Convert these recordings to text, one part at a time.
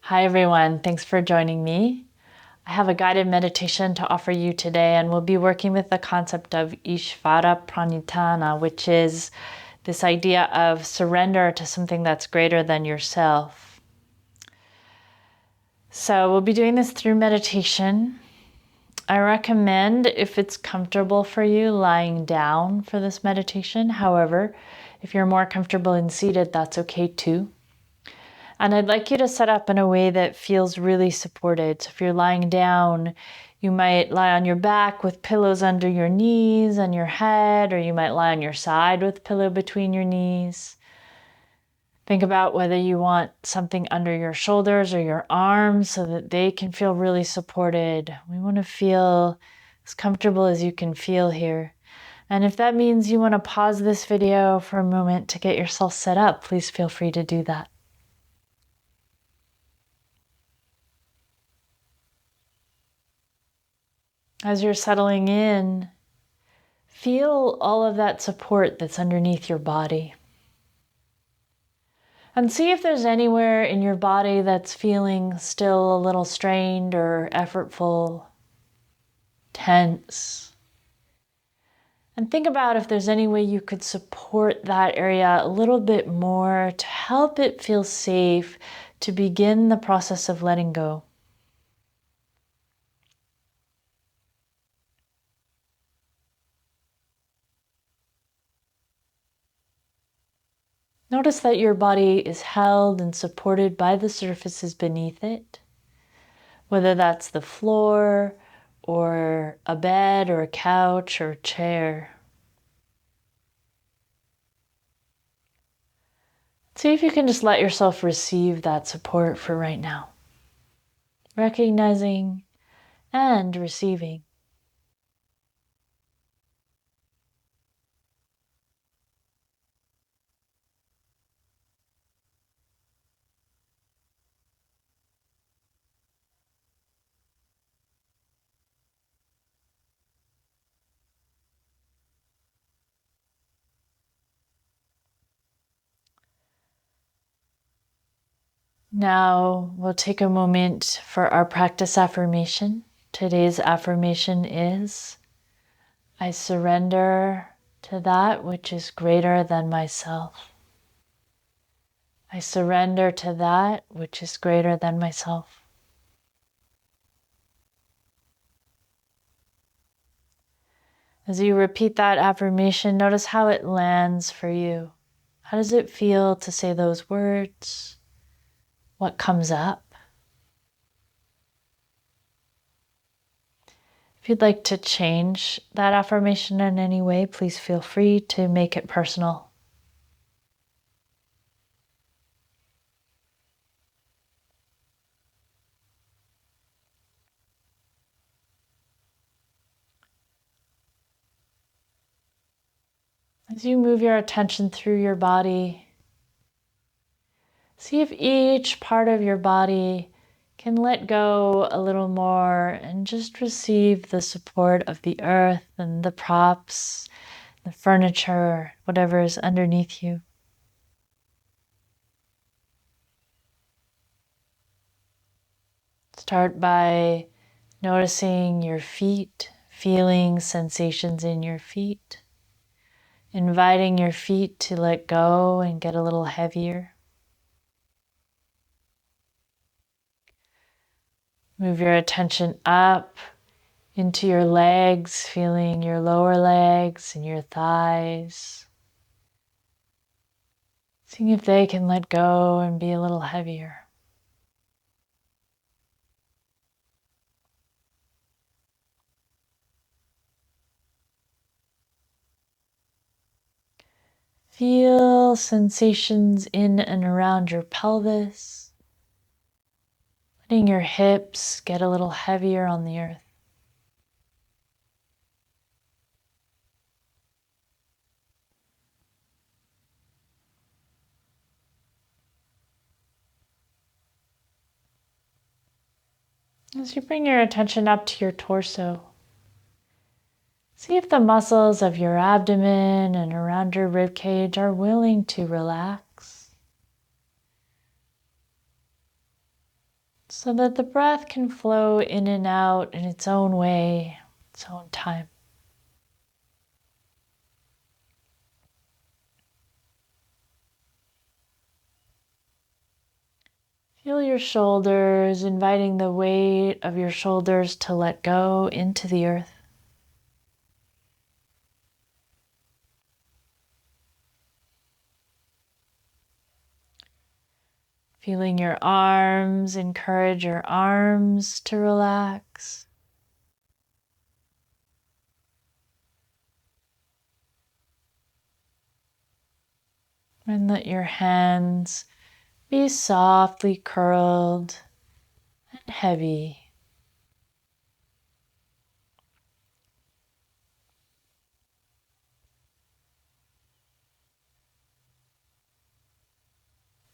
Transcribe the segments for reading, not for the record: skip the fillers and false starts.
Hi everyone, thanks for joining me. I have a guided meditation to offer you today, and we'll be working with the concept of Ishvara Pranitana, which is this idea of surrender to something that's greater than yourself. So we'll be doing this through meditation. I recommend, if it's comfortable for you, lying down for this meditation. However, if you're more comfortable in seated, that's okay too. And I'd like you to set up in a way that feels really supported. So if you're lying down, you might lie on your back with pillows under your knees and your head, or you might lie on your side with a pillow between your knees. Think about whether you want something under your shoulders or your arms so that they can feel really supported. We want to feel as comfortable as you can feel here. And if that means you want to pause this video for a moment to get yourself set up, please feel free to do that. As you're settling in, feel all of that support that's underneath your body. And see if there's anywhere in your body that's feeling still a little strained or effortful, tense. And think about if there's any way you could support that area a little bit more to help it feel safe to begin the process of letting go. Notice that your body is held and supported by the surfaces beneath it, whether that's the floor or a bed or a couch or a chair. See if you can just let yourself receive that support for right now, recognizing and receiving. Now we'll take a moment for our practice affirmation. Today's affirmation is, I surrender to that which is greater than myself. I surrender to that which is greater than myself. As you repeat that affirmation, notice how it lands for you. How does it feel to say those words? What comes up? If you'd like to change that affirmation in any way, please feel free to make it personal. As you move your attention through your body, see if each part of your body can let go a little more and just receive the support of the earth and the props, the furniture, whatever is underneath you. Start by noticing your feet, feeling sensations in your feet, inviting your feet to let go and get a little heavier. Move your attention up into your legs, feeling your lower legs and your thighs. Seeing if they can let go and be a little heavier. Feel sensations in and around your pelvis. Letting your hips get a little heavier on the earth. As you bring your attention up to your torso, see if the muscles of your abdomen and around your rib cage are willing to relax. so that the breath can flow in and out in its own way, its own time. Feel your shoulders, inviting the weight of your shoulders to let go into the earth. Feeling your arms, encourage your arms to relax. And let your hands be softly curled and heavy.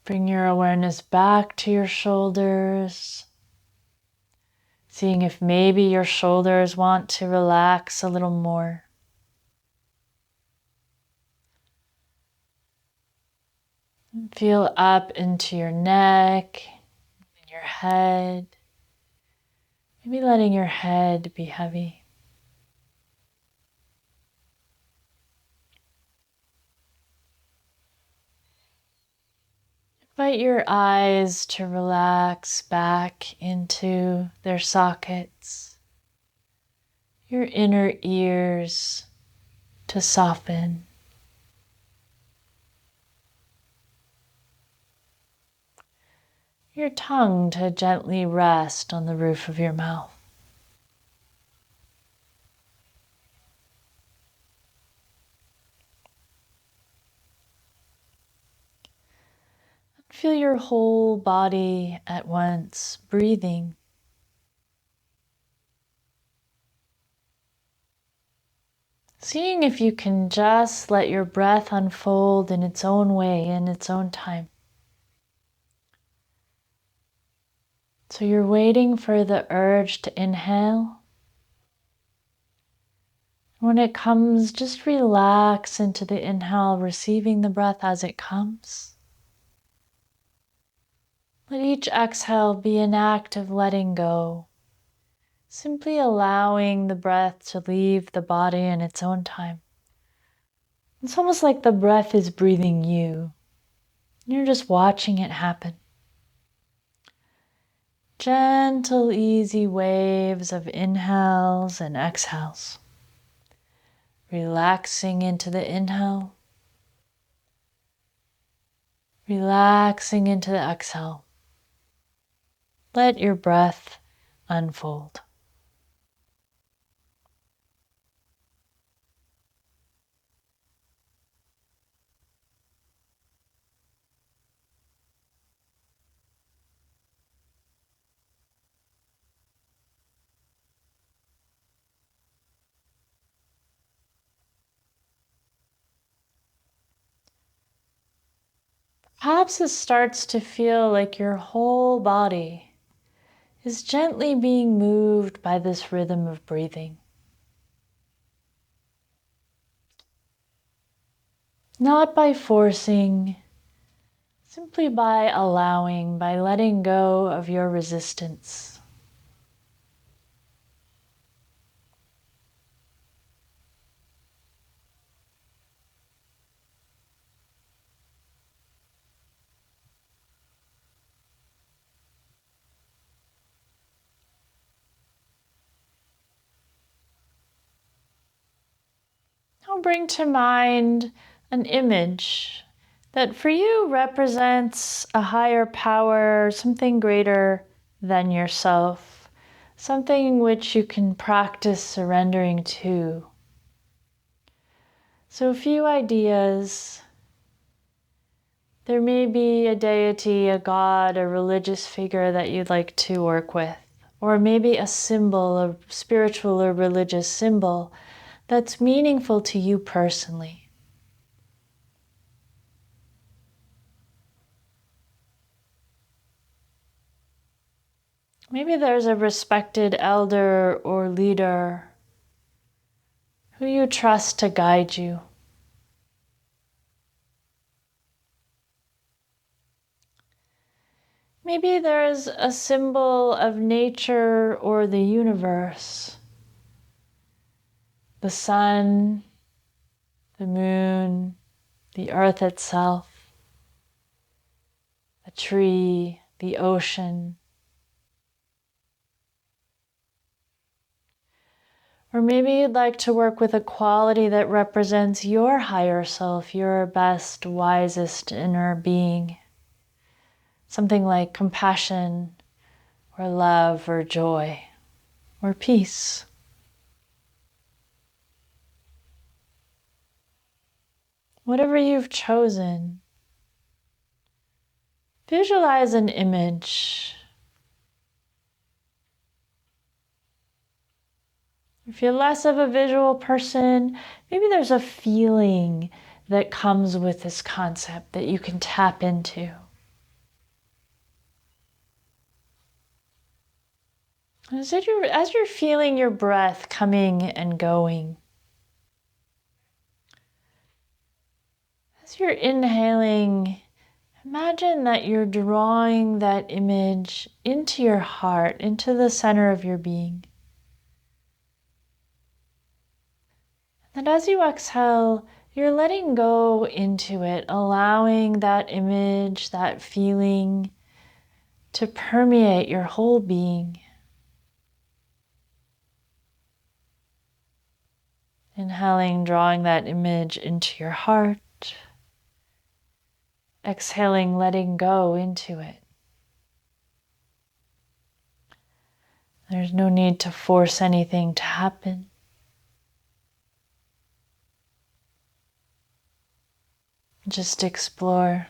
Bring your awareness back to your shoulders, seeing if maybe your shoulders want to relax a little more. Feel up into your neck and your head. Maybe letting your head be heavy. Invite your eyes to relax back into their sockets. Your inner ears to soften. Your tongue to gently rest on the roof of your mouth. Feel your whole body at once breathing. Seeing if you can just let your breath unfold in its own way, in its own time. So you're waiting for the urge to inhale. When it comes, just relax into the inhale, receiving the breath as it comes. Let each exhale be an act of letting go, simply allowing the breath to leave the body in its own time. It's almost like the breath is breathing you. You're just watching it happen. Gentle, easy waves of inhales and exhales. Relaxing into the inhale. Relaxing into the exhale. Let your breath unfold. Perhaps it starts to feel like your whole body is gently being moved by this rhythm of breathing. Not by forcing, simply by allowing, by letting go of your resistance. Now bring to mind an image that for you represents a higher power, something greater than yourself, something which you can practice surrendering to. So a few ideas. There may be a deity, a god, a religious figure that you'd like to work with, or maybe a symbol, a spiritual or religious symbol that's meaningful to you personally. Maybe there's a respected elder or leader who you trust to guide you. Maybe there's a symbol of nature or the universe. The sun, the moon, the earth itself, a tree, the ocean. Or maybe you'd like to work with a quality that represents your higher self, your best, wisest inner being. Something like compassion, or love, or joy, or peace. Whatever you've chosen, visualize an image. If you're less of a visual person, maybe there's a feeling that comes with this concept that you can tap into. As you're feeling your breath coming and going, as you're inhaling, imagine that you're drawing that image into your heart, into the center of your being. And as you exhale, you're letting go into it, allowing that image, that feeling to permeate your whole being. Inhaling, drawing that image into your heart. Exhaling, letting go into it. There's no need to force anything to happen. Just explore.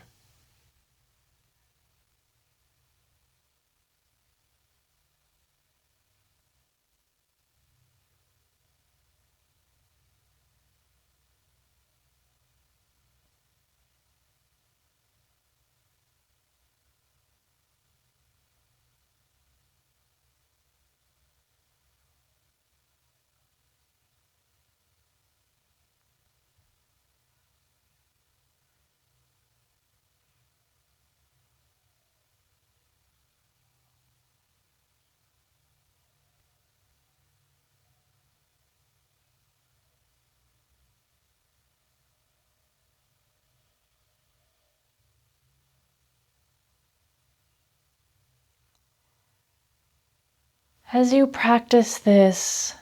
As you practice this,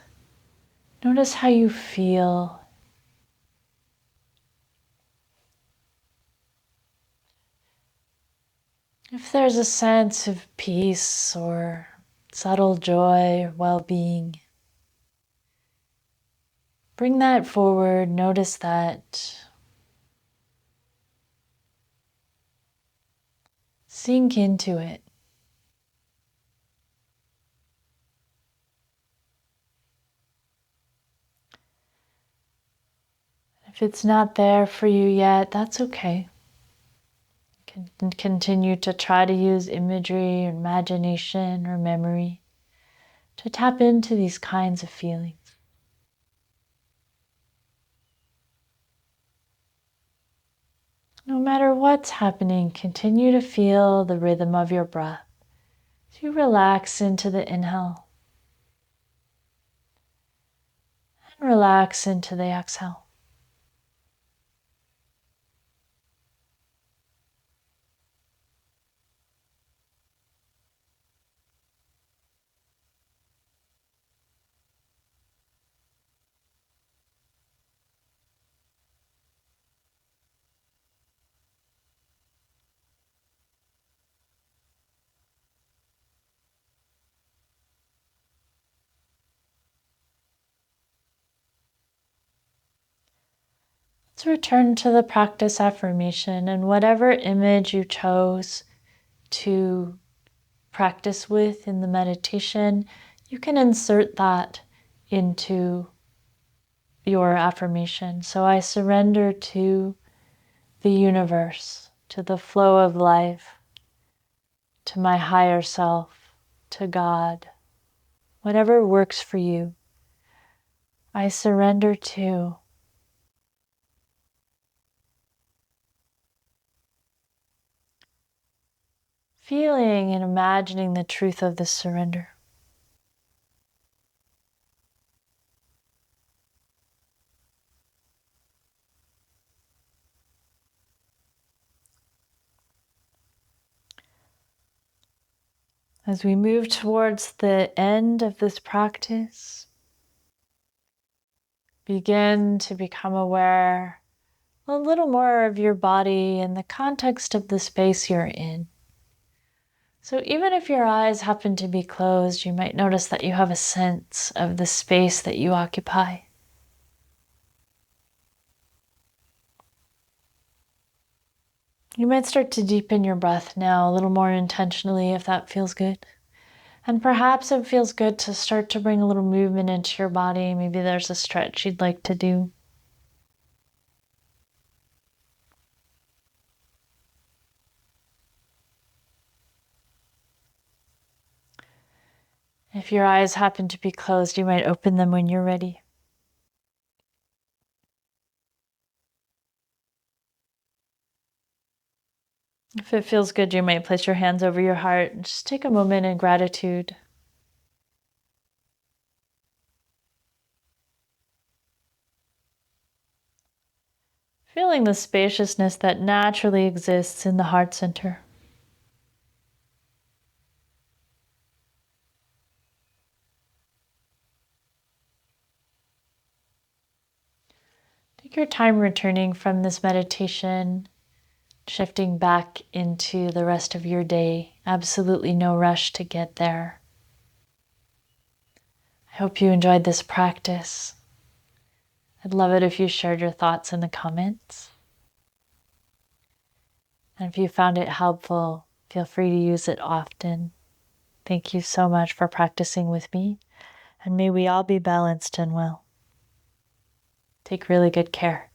notice how you feel. If there's a sense of peace or subtle joy or well-being, bring that forward, notice that. Sink into it. If it's not there for you yet, that's okay. You can continue to try to use imagery or imagination or memory to tap into these kinds of feelings. No matter what's happening, continue to feel the rhythm of your breath as you relax into the inhale and relax into the exhale. Let's return to the practice affirmation, and whatever image you chose to practice with in the meditation, you can insert that into your affirmation. So I surrender to the universe, to the flow of life, to my higher self, to God. Whatever works for you, I surrender to. feeling and imagining the truth of this surrender. As we move towards the end of this practice, begin to become aware a little more of your body in the context of the space you're in. So even if your eyes happen to be closed, you might notice that you have a sense of the space that you occupy. You might start to deepen your breath now a little more intentionally if that feels good. And perhaps it feels good to start to bring a little movement into your body. Maybe there's a stretch you'd like to do. If your eyes happen to be closed, you might open them when you're ready. If it feels good, you might place your hands over your heart and just take a moment in gratitude. Feeling the spaciousness that naturally exists in the heart center. Take your time returning from this meditation, shifting back into the rest of your day. Absolutely no rush to get there. I hope you enjoyed this practice. I'd love it if you shared your thoughts in the comments. And if you found it helpful, feel free to use it often. Thank you so much for practicing with me, and may we all be balanced and well. Take really good care.